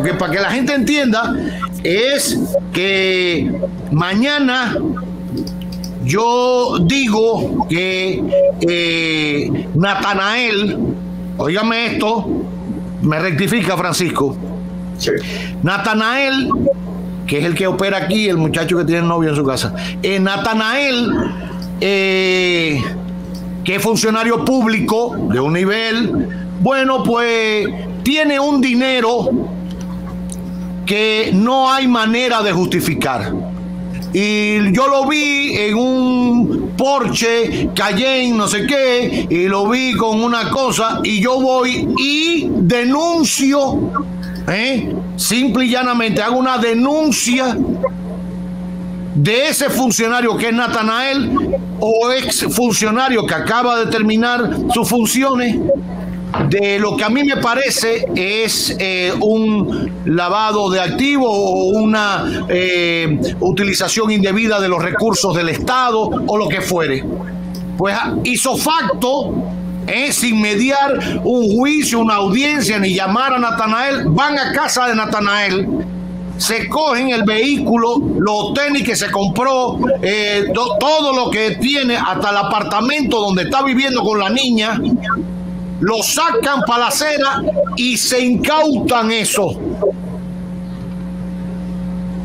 porque para que la gente entienda, es que mañana yo digo que Natanael, óigame esto, me rectifica Francisco, Sí. Natanael, que es el que opera aquí, el muchacho que tiene novio en su casa, Natanael, que es funcionario público de un nivel, bueno, pues tiene un dinero que no hay manera de justificar. Y yo lo vi en un Porsche Cayenne, no sé qué, y lo vi con una cosa, y yo voy y denuncio, simple y llanamente hago una denuncia de ese funcionario que es Natanael, o ex funcionario que acaba de terminar sus funciones, de lo que a mí me parece es un lavado de activos o una utilización indebida de los recursos del Estado o lo que fuere. Pues hizo facto, sin mediar un juicio, una audiencia, ni llamar a Natanael, van a casa de Natanael, se cogen el vehículo, los tenis que se compró, todo lo que tiene, hasta el apartamento donde está viviendo con la niña, lo sacan para la acera y se incautan eso.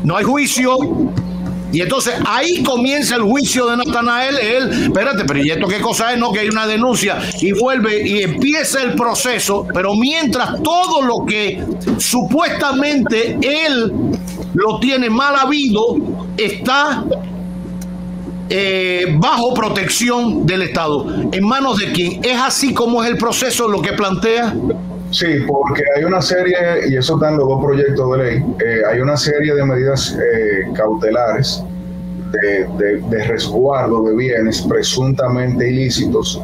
No hay juicio. Y entonces ahí comienza el juicio de Natanael. Él, espérate, pero ¿y esto qué cosa es? No, que hay una denuncia, y vuelve y empieza el proceso. Pero mientras todo lo que supuestamente él lo tiene mal habido está bajo protección del Estado. ¿En manos de quién? ¿Es así como es el proceso lo que plantea? Sí, porque hay una serie, y eso están los dos proyectos de ley, hay una serie de medidas cautelares de resguardo de bienes presuntamente ilícitos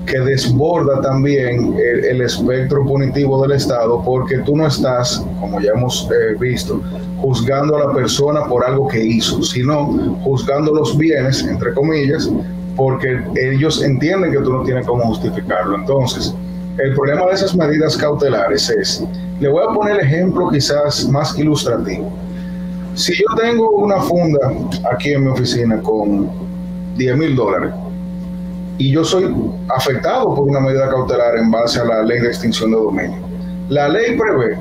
que desborda también el espectro punitivo del Estado, porque tú no estás, como ya hemos visto, juzgando a la persona por algo que hizo, sino juzgando los bienes, entre comillas, porque ellos entienden que tú no tienes cómo justificarlo. Entonces, el problema de esas medidas cautelares es, le voy a poner el ejemplo quizás más ilustrativo. Si yo tengo una funda aquí en mi oficina con $10,000 y yo soy afectado por una medida cautelar en base a la ley de extinción de dominio, la ley prevé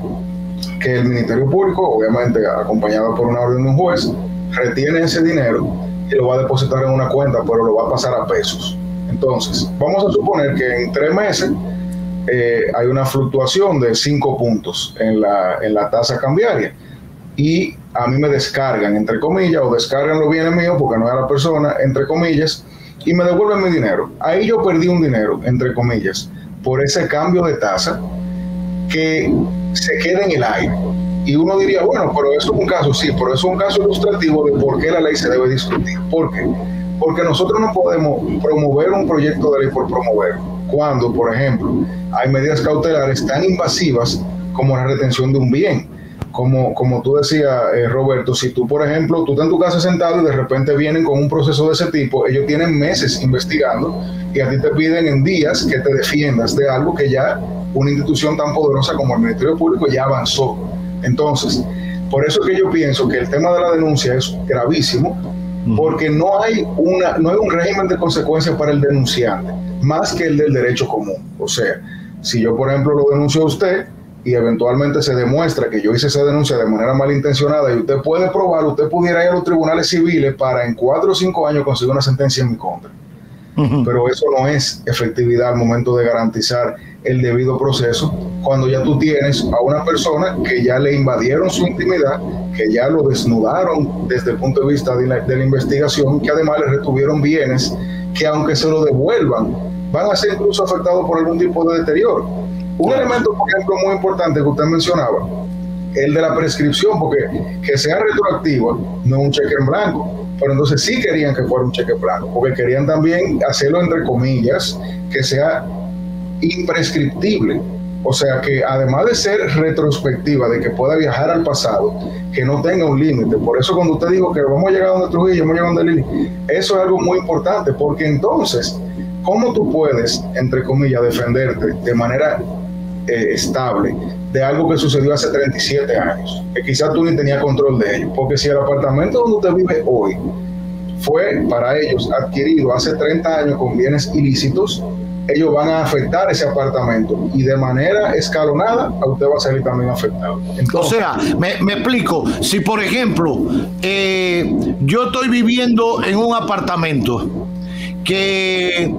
que el Ministerio Público, obviamente acompañado por una orden de un juez, retiene ese dinero y lo va a depositar en una cuenta, pero lo va a pasar a pesos. Entonces, vamos a suponer que en 3 meses hay una fluctuación de 5 puntos en la tasa cambiaria, y a mí me descargan, entre comillas, o descargan los bienes míos, porque no es la persona, entre comillas, y me devuelven mi dinero. Ahí yo perdí un dinero, entre comillas, por ese cambio de tasa que se queda en el aire. Y uno diría, bueno, pero eso es un caso, sí, pero eso es un caso ilustrativo de por qué la ley se debe discutir. ¿Por qué? Porque nosotros no podemos promover un proyecto de ley por promover, cuando, por ejemplo, hay medidas cautelares tan invasivas como la retención de un bien. Como tú decías, Roberto, si tú, por ejemplo, tú estás en tu casa sentado y de repente vienen con un proceso de ese tipo, ellos tienen meses investigando y a ti te piden en días que te defiendas de algo que ya una institución tan poderosa como el Ministerio Público ya avanzó. Entonces, por eso es que yo pienso que el tema de la denuncia es gravísimo, porque no hay un régimen de consecuencias para el denunciante, más que el del derecho común. O sea, si yo, por ejemplo, lo denuncio a usted y eventualmente se demuestra que yo hice esa denuncia de manera malintencionada y usted puede probar, usted pudiera ir a los tribunales civiles para en 4 o 5 años conseguir una sentencia en mi contra. Pero eso no es efectividad al momento de garantizar el debido proceso, cuando ya tú tienes a una persona que ya le invadieron su intimidad, que ya lo desnudaron desde el punto de vista de la investigación, que además le retuvieron bienes que, aunque se lo devuelvan, van a ser incluso afectados por algún tipo de deterioro. Un elemento, por ejemplo, muy importante que usted mencionaba, el de la prescripción, porque que sea retroactiva no es un cheque en blanco, pero entonces sí querían que fuera un cheque en blanco, porque querían también hacerlo, entre comillas, que sea imprescriptible. O sea, que además de ser retrospectiva, de que pueda viajar al pasado, que no tenga un límite. Por eso cuando usted dijo que vamos a llegar a donde Trujillo, hemos llegado a donde Lili, eso es algo muy importante, porque entonces, ¿cómo tú puedes, entre comillas, defenderte de manera estable de algo que sucedió hace 37 años, que quizás tú ni tenías control de ello, porque si el apartamento donde usted vive hoy fue para ellos adquirido hace 30 años con bienes ilícitos, ellos van a afectar ese apartamento y de manera escalonada a usted va a salir también afectado. Entonces, o sea, me explico, si por ejemplo yo estoy viviendo en un apartamento que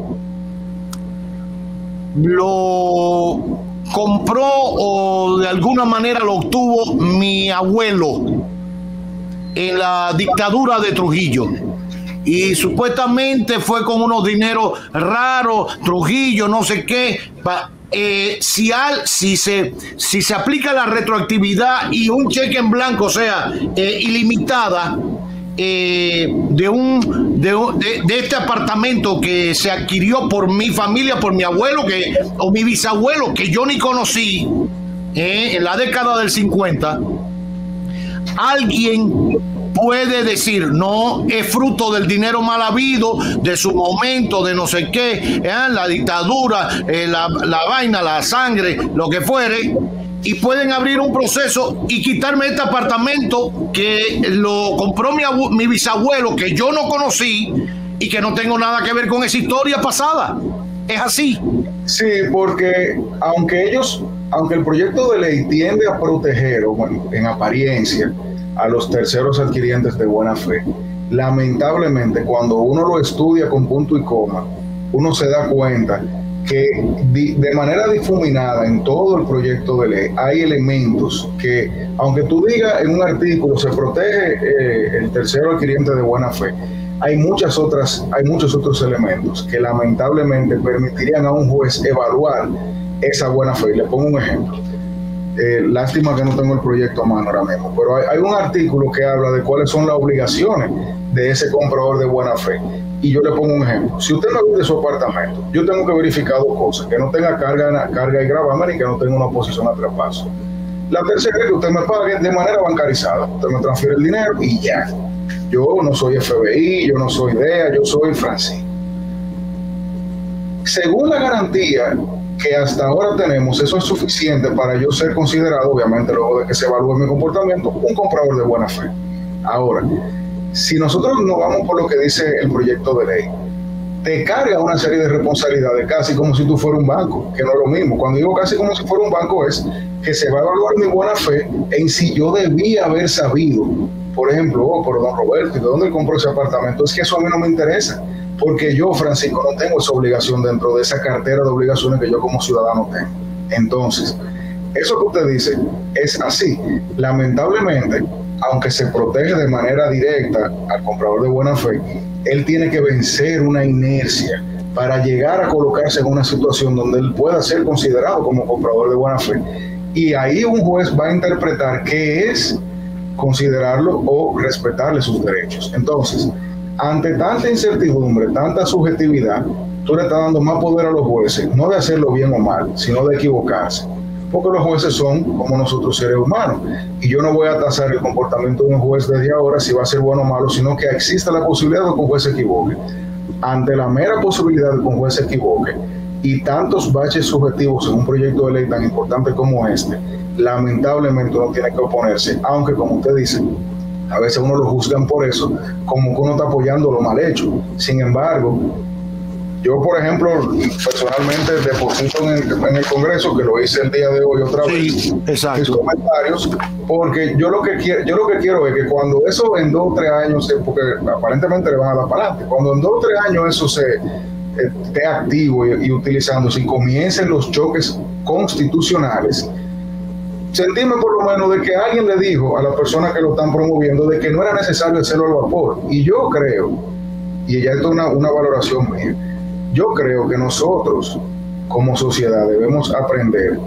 lo compró o de alguna manera lo obtuvo mi abuelo en la dictadura de Trujillo, y supuestamente fue con unos dineros raros, Trujillo, no sé qué. Si se aplica la retroactividad y un cheque en blanco, o sea, ilimitada, de este apartamento que se adquirió por mi familia, por mi abuelo o mi bisabuelo, que yo ni conocí, en la década del 50, alguien puede decir, no, es fruto del dinero mal habido, de su momento, de no sé qué, la dictadura, la vaina, la sangre, lo que fuere, y pueden abrir un proceso y quitarme este apartamento que lo compró mi bisabuelo, que yo no conocí y que no tengo nada que ver con esa historia pasada. ¿Es así? Sí, porque aunque el proyecto de ley tiende a proteger, o bueno, en apariencia, a los terceros adquirientes de buena fe, lamentablemente cuando uno lo estudia con punto y coma, uno se da cuenta que de manera difuminada en todo el proyecto de ley hay elementos que, aunque tú digas en un artículo se protege el tercero adquiriente de buena fe, hay muchos otros elementos que lamentablemente permitirían a un juez evaluar esa buena fe. Y le pongo un ejemplo. Lástima que no tengo el proyecto a mano ahora mismo, pero hay un artículo que habla de cuáles son las obligaciones de ese comprador de buena fe. Y yo le pongo un ejemplo. Si usted no vende su apartamento, yo tengo que verificar dos cosas: que no tenga carga y gravamen y que no tenga una oposición a traspaso. La tercera es que usted me pague de manera bancarizada. Usted me transfiere el dinero y ya. Yo no soy FBI, yo no soy DEA, yo soy Francisco. Según la garantía que hasta ahora tenemos, eso es suficiente para yo ser considerado, obviamente luego de que se evalúe mi comportamiento, un comprador de buena fe. Ahora, si nosotros nos vamos por lo que dice el proyecto de ley, te carga una serie de responsabilidades casi como si tú fueras un banco, que no es lo mismo. Cuando digo casi como si fuera un banco es que se va a evaluar mi buena fe en si yo debía haber sabido, por ejemplo, por don Roberto, ¿de dónde compró ese apartamento? Es que eso a mí no me interesa, porque yo, Francisco, no tengo esa obligación dentro de esa cartera de obligaciones que yo como ciudadano tengo. Entonces, eso que usted dice es así. Lamentablemente, aunque se protege de manera directa al comprador de buena fe, él tiene que vencer una inercia para llegar a colocarse en una situación donde él pueda ser considerado como comprador de buena fe. Y ahí un juez va a interpretar qué es considerarlo o respetarle sus derechos. Entonces, ante tanta incertidumbre, tanta subjetividad, tú le estás dando más poder a los jueces, no de hacerlo bien o mal, sino de equivocarse. Porque los jueces son como nosotros, seres humanos. Y yo no voy a tasar el comportamiento de un juez desde ahora si va a ser bueno o malo, sino que exista la posibilidad de que un juez se equivoque. Ante la mera posibilidad de que un juez se equivoque y tantos baches subjetivos en un proyecto de ley tan importante como este, lamentablemente uno tiene que oponerse, aunque como usted dice, a veces uno lo juzgan por eso, como que uno está apoyando lo mal hecho. Sin embargo, yo, por ejemplo, personalmente deposito en el Congreso, que lo hice el día de hoy otra vez, mis comentarios, porque yo lo que quiero es que cuando eso en 2 o 3 años, porque aparentemente le van a dar para adelante, cuando en 2 o 3 años eso esté activo y utilizándose y comiencen los choques constitucionales, sentirme por lo menos de que alguien le dijo a la persona que lo están promoviendo de que no era necesario hacerlo al vapor. Y yo creo, y ya esto es una valoración mía, yo creo que nosotros como sociedad debemos aprender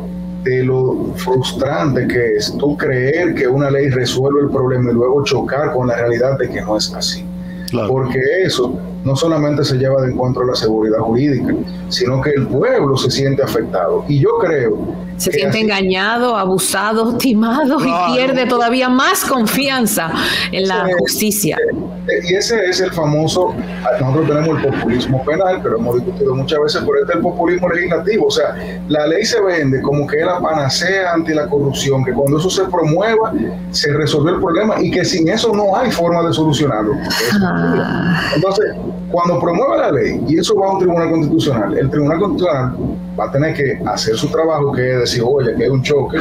de lo frustrante que es tú creer que una ley resuelve el problema y luego chocar con la realidad de que no es así. Claro. Porque eso no solamente se lleva de encuentro la seguridad jurídica, sino que el pueblo se siente afectado. Y yo creo... Se siente engañado, abusado, timado y pierde todavía más confianza en la justicia. Y ese es el famoso, nosotros tenemos el populismo penal, pero hemos discutido muchas veces, por el populismo legislativo. O sea, la ley se vende como que es la panacea ante la corrupción, que cuando eso se promueva, se resolvió el problema y que sin eso no hay forma de solucionarlo. Entonces, cuando promueva la ley y eso va a un tribunal constitucional, el tribunal constitucional va a tener que hacer su trabajo, que es decir, oye, que hay un choque,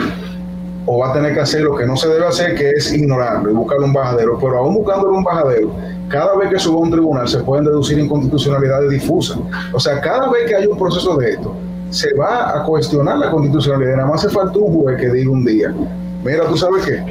o va a tener que hacer lo que no se debe hacer, que es ignorarlo y buscar un bajadero. Pero aún buscándole un bajadero, cada vez que suba a un tribunal se pueden deducir inconstitucionalidades difusas. O sea, cada vez que hay un proceso de esto, se va a cuestionar la constitucionalidad. Nada más hace falta un juez que diga un día, mira, ¿tú sabes qué?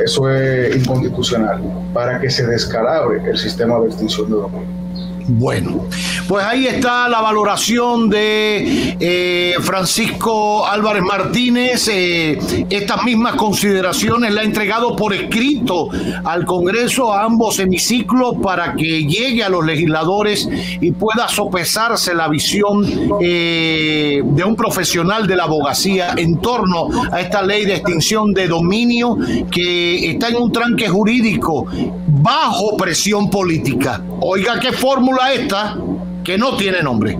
Eso es inconstitucional, para que se descalabre el sistema de extinción de dominio. Bueno, pues ahí está la valoración de Francisco Álvarez Martínez. Estas mismas consideraciones la ha entregado por escrito al Congreso, a ambos hemiciclos, para que llegue a los legisladores y pueda sopesarse la visión de un profesional de la abogacía en torno a esta ley de extinción de dominio, que está en un tranque jurídico bajo presión política. Oiga qué fórmula esta, que no tiene nombre.